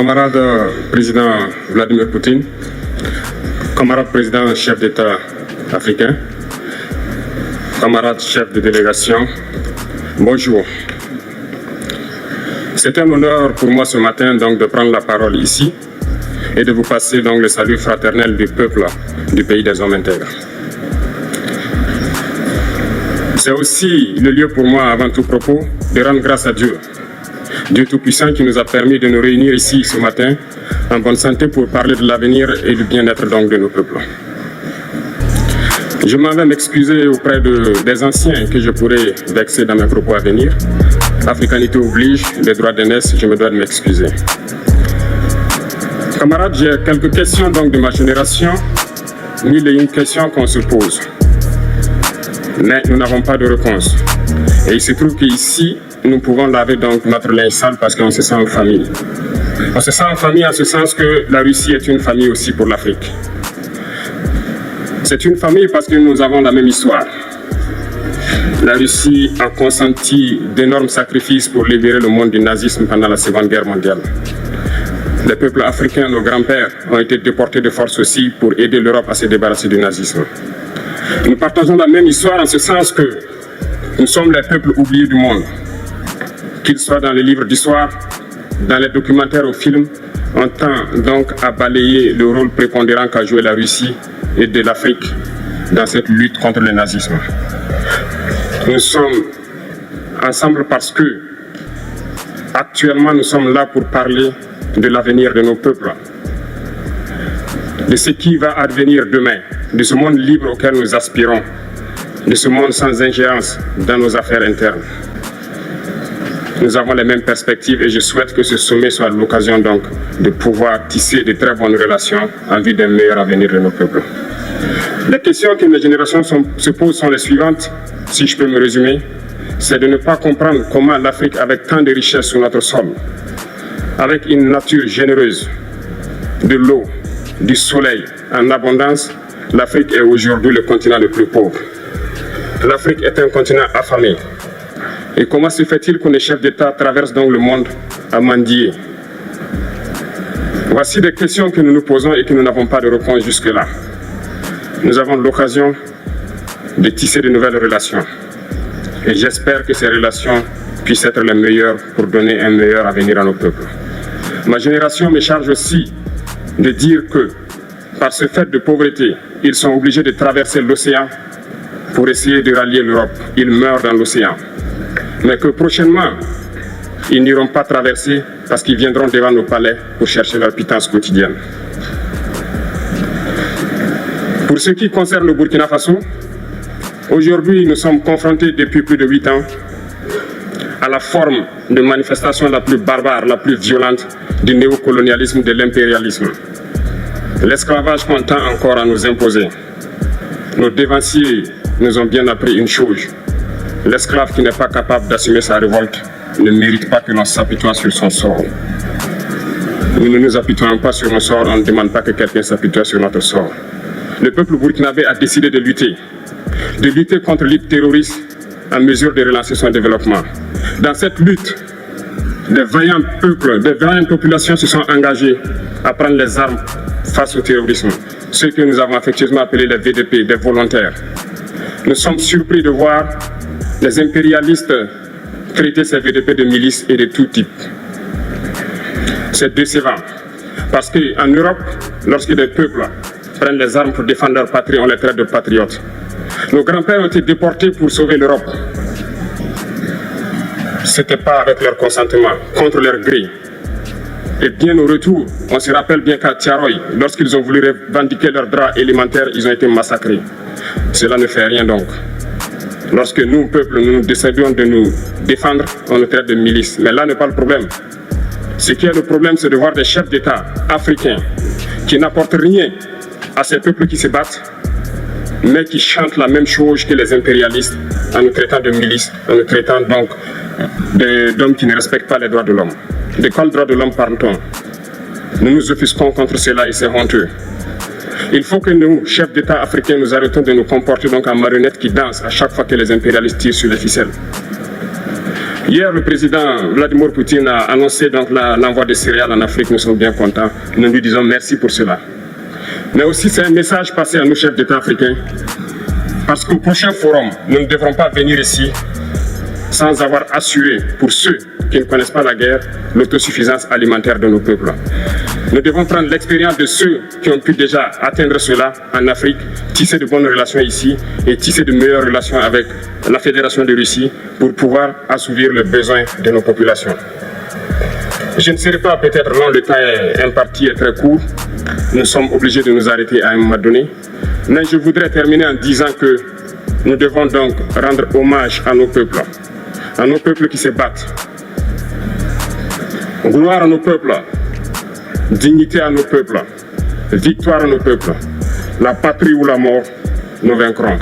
Camarade président Vladimir Poutine, camarade président chef d'État africain, camarade chef de délégation, bonjour. C'est un honneur pour moi ce matin donc de prendre la parole ici et de vous passer donc le salut fraternel du peuple du pays des hommes intègres. C'est aussi le lieu pour moi, avant tout propos, de rendre grâce à Dieu, Dieu Tout-Puissant qui nous a permis de nous réunir ici ce matin en bonne santé pour parler de l'avenir et du bien-être donc de nos peuples. Je m'en vais m'excuser auprès des anciens que je pourrais vexer dans mes propos à venir. Africanité oblige, les droits d'aînesse, je me dois de m'excuser. Camarades, j'ai quelques questions donc de ma génération, mille et une questions qu'on se pose. Mais nous n'avons pas de réponse. Et il se trouve qu'ici, nous pouvons laver donc notre linge sale parce qu'on se sent en famille. On se sent en famille en ce sens que la Russie est une famille aussi pour l'Afrique. C'est une famille parce que nous avons la même histoire. La Russie a consenti d'énormes sacrifices pour libérer le monde du nazisme pendant la Seconde Guerre mondiale. Les peuples africains, nos grands-pères, ont été déportés de force aussi pour aider l'Europe à se débarrasser du nazisme. Nous partageons la même histoire en ce sens que nous sommes les peuples oubliés du monde. Qu'ils soient dans les livres d'histoire, dans les documentaires ou films, on tend donc à balayer le rôle prépondérant qu'a joué la Russie et de l'Afrique dans cette lutte contre le nazisme. Nous sommes ensemble parce que actuellement nous sommes là pour parler de l'avenir de nos peuples, de ce qui va advenir demain, de ce monde libre auquel nous aspirons, de ce monde sans ingérence dans nos affaires internes. Nous avons les mêmes perspectives et je souhaite que ce sommet soit l'occasion donc de pouvoir tisser de très bonnes relations en vue d'un meilleur avenir de nos peuples. Les questions que mes générations se posent sont les suivantes, si je peux me résumer. C'est de ne pas comprendre comment l'Afrique, avec tant de richesses sur notre sol, avec une nature généreuse, de l'eau, du soleil en abondance, l'Afrique est aujourd'hui le continent le plus pauvre. L'Afrique est un continent affamé. Et comment se fait-il que les chefs d'État traversent donc le monde à mendier? Voici des questions que nous nous posons et que nous n'avons pas de réponse jusque-là. Nous avons l'occasion de tisser de nouvelles relations. Et j'espère que ces relations puissent être les meilleures pour donner un meilleur avenir à nos peuples. Ma génération me charge aussi de dire que, par ce fait de pauvreté, ils sont obligés de traverser l'océan pour essayer de rallier l'Europe. Ils meurent dans l'océan. Mais que prochainement, ils n'iront pas traverser parce qu'ils viendront devant nos palais pour chercher leur pitance quotidienne. Pour ce qui concerne le Burkina Faso, aujourd'hui nous sommes confrontés depuis plus de 8 ans à la forme de manifestation la plus barbare, la plus violente du néocolonialisme, de l'impérialisme. L'esclavage qu'on tend encore à nous imposer. Nos dévanciers nous ont bien appris une chose. L'esclave qui n'est pas capable d'assumer sa révolte ne mérite pas que l'on s'apitoie sur son sort. Nous ne nous apitoyons pas sur nos sorts, on ne demande pas que quelqu'un s'apitoie sur notre sort. Le peuple burkinabé a décidé de lutter contre l'île terroriste en mesure de relancer son développement. Dans cette lutte, des vaillants peuples, des vaillantes populations se sont engagées à prendre les armes face au terrorisme. Ce que nous avons affectueusement appelé les VDP, des volontaires. Nous sommes surpris de voir les impérialistes traiter ces VDP de milices et de tout type. C'est décevant. Parce qu'en Europe, lorsque des peuples prennent les armes pour défendre leur patrie, on les traite de patriotes. Nos grands-pères ont été déportés pour sauver l'Europe. Ce n'était pas avec leur consentement, contre leur gré. Et bien au retour, on se rappelle bien qu'à Tiaroy, lorsqu'ils ont voulu revendiquer leurs droits élémentaires, ils ont été massacrés. Cela ne fait rien donc. Lorsque nous, peuple, nous décidons de nous défendre, on nous traite de milices. Mais là n'est pas le problème. Ce qui est le problème, c'est de voir des chefs d'État africains qui n'apportent rien à ces peuples qui se battent, mais qui chantent la même chose que les impérialistes en nous traitant de milices, en nous traitant donc d'hommes qui ne respectent pas les droits de l'homme. De quels droits de l'homme parle-t-on? Nous nous offusquons contre cela et c'est honteux. Il faut que nous, chefs d'État africains, nous arrêtons de nous comporter donc en marionnettes qui dansent à chaque fois que les impérialistes tirent sur les ficelles. Hier, le président Vladimir Poutine a annoncé l'envoi de céréales en Afrique. Nous sommes bien contents. Nous lui disons merci pour cela. Mais aussi, c'est un message passé à nos chefs d'État africains. Parce qu'au prochain forum, nous ne devrons pas venir ici sans avoir assuré, pour ceux qui ne connaissent pas la guerre, l'autosuffisance alimentaire de nos peuples. Nous devons prendre l'expérience de ceux qui ont pu déjà atteindre cela en Afrique, tisser de bonnes relations ici et tisser de meilleures relations avec la Fédération de Russie pour pouvoir assouvir les besoins de nos populations. Je ne serai pas peut-être long, le temps imparti est très court. Nous sommes obligés de nous arrêter à un moment donné. Mais je voudrais terminer en disant que nous devons donc rendre hommage à nos peuples qui se battent. Gloire à nos peuples, dignité à nos peuples, victoire à nos peuples. La patrie ou la mort, nous vaincrons.